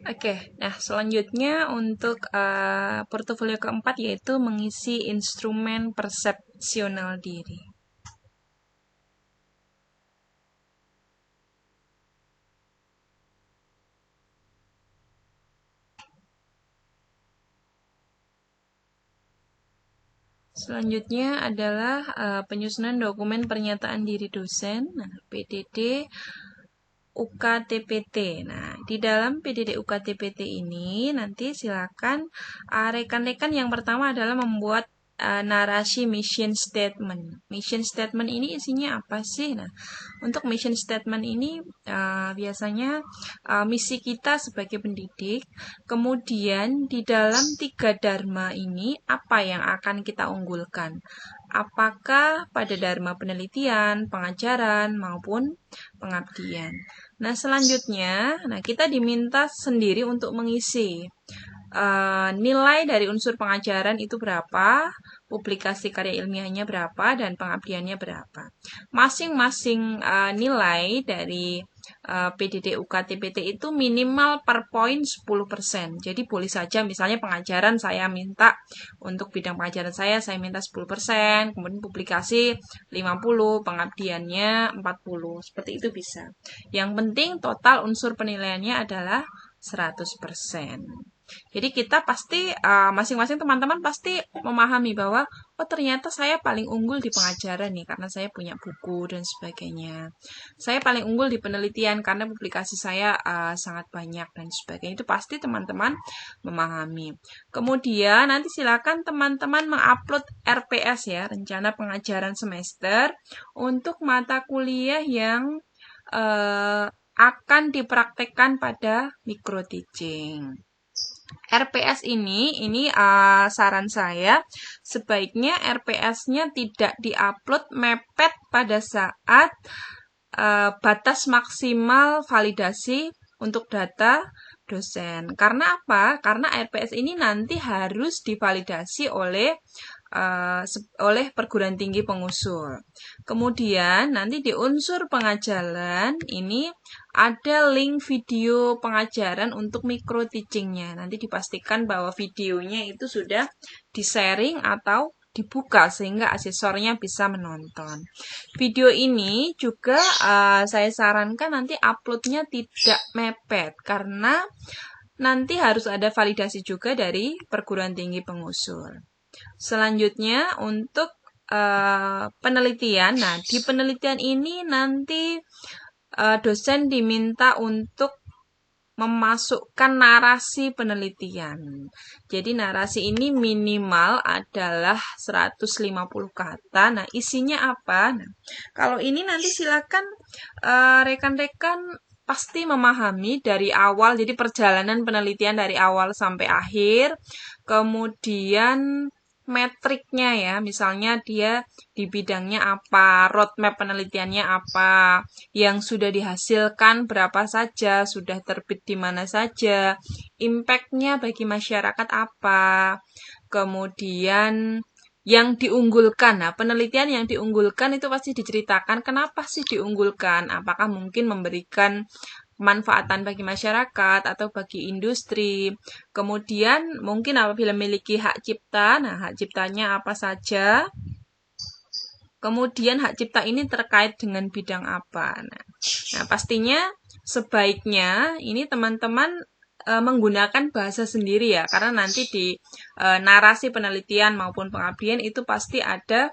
Oke, nah selanjutnya untuk portofolio keempat yaitu mengisi instrumen persepsional diri. Selanjutnya adalah penyusunan dokumen pernyataan diri dosen, nah, PDD UKTPT. Nah, di dalam PDD UKTPT ini nanti silakan rekan-rekan yang pertama adalah membuat narasi mission statement. Mission statement ini isinya apa sih? Nah, untuk mission statement ini biasanya misi kita sebagai pendidik. Kemudian di dalam 3 dharma ini apa yang akan kita unggulkan? Apakah pada dharma penelitian, pengajaran maupun pengabdian. Nah, selanjutnya, kita diminta sendiri untuk mengisi nilai dari unsur pengajaran itu berapa, publikasi karya ilmiahnya berapa, dan pengabdiannya berapa. Masing-masing nilai dari PDD UKTPT itu minimal per poin 10%. Jadi boleh saja misalnya pengajaran saya minta untuk bidang pengajaran saya minta 10%, kemudian publikasi 50, pengabdiannya 40. Seperti itu bisa. Yang penting total unsur penilaiannya adalah 100%. Jadi kita pasti masing-masing teman-teman pasti memahami bahwa oh ternyata saya paling unggul di pengajaran nih karena saya punya buku dan sebagainya. Saya paling unggul di penelitian karena publikasi saya sangat banyak dan sebagainya. Itu pasti teman-teman memahami. Kemudian nanti silakan teman-teman mengupload RPS ya, rencana pengajaran semester untuk mata kuliah yang akan dipraktekkan pada micro teaching. RPS ini saran saya sebaiknya RPS-nya tidak diupload mepet pada saat batas maksimal validasi untuk data dosen. Karena apa? Karena RPS ini nanti harus divalidasi oleh perguruan tinggi pengusul. Kemudian nanti di unsur pengajaran ini ada link video pengajaran untuk micro teachingnya. Nanti dipastikan bahwa videonya itu sudah di-sharing atau dibuka sehingga asesornya bisa menonton. Video ini juga saya sarankan nanti uploadnya tidak mepet karena nanti harus ada validasi juga dari perguruan tinggi pengusul. Selanjutnya untuk penelitian. Nah, di penelitian ini nanti dosen diminta untuk memasukkan narasi penelitian. Jadi narasi ini minimal adalah 150 kata. Nah, isinya apa? Nah, kalau ini nanti silakan rekan-rekan pasti memahami dari awal, jadi perjalanan penelitian dari awal sampai akhir, kemudian metriknya ya, misalnya dia di bidangnya apa, roadmap penelitiannya apa, yang sudah dihasilkan berapa saja, sudah terbit di mana saja, impact-nya bagi masyarakat apa, kemudian yang diunggulkan. Nah, penelitian yang diunggulkan itu pasti diceritakan kenapa sih diunggulkan, apakah mungkin memberikan manfaatan bagi masyarakat atau bagi industri. Kemudian mungkin apabila memiliki hak cipta, nah hak ciptanya apa saja. Kemudian hak cipta ini terkait dengan bidang apa. Nah pastinya sebaiknya ini teman-teman menggunakan bahasa sendiri ya, karena nanti di narasi penelitian maupun pengabdian itu pasti ada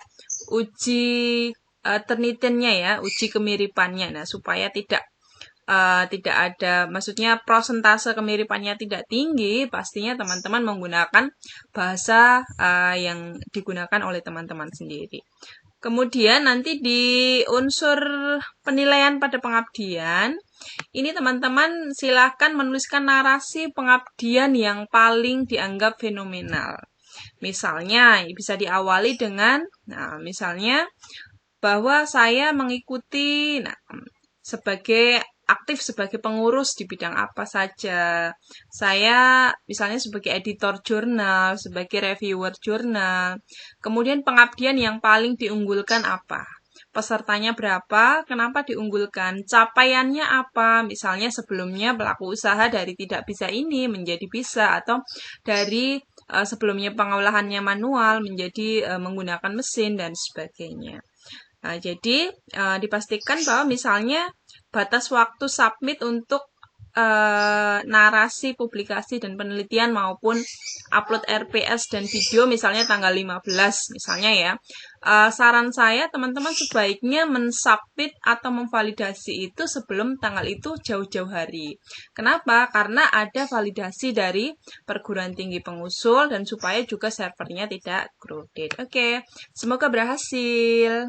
uji ternitennya ya, uji kemiripannya. Nah supaya tidak ada, maksudnya prosentase kemiripannya tidak tinggi, pastinya teman-teman menggunakan bahasa yang digunakan oleh teman-teman sendiri. Kemudian nanti di unsur penilaian pada pengabdian, ini teman-teman silahkan menuliskan narasi pengabdian yang paling dianggap fenomenal. Misalnya bisa diawali dengan, misalnya bahwa saya mengikuti, aktif sebagai pengurus di bidang apa saja. Saya misalnya sebagai editor jurnal, sebagai reviewer jurnal. Kemudian pengabdian yang paling diunggulkan apa? pesertanya berapa, kenapa diunggulkan, capaiannya apa, misalnya sebelumnya pelaku usaha dari tidak bisa ini menjadi bisa, atau dari sebelumnya pengolahannya manual menjadi menggunakan mesin dan sebagainya. Nah, jadi dipastikan bahwa misalnya batas waktu submit untuk narasi, publikasi, dan penelitian maupun upload RPS dan video misalnya tanggal 15 misalnya ya. Saran saya teman-teman sebaiknya mensubmit atau memvalidasi itu sebelum tanggal itu jauh-jauh hari. Kenapa? Karena ada validasi dari perguruan tinggi pengusul dan supaya juga servernya tidak crowded. Oke, semoga berhasil.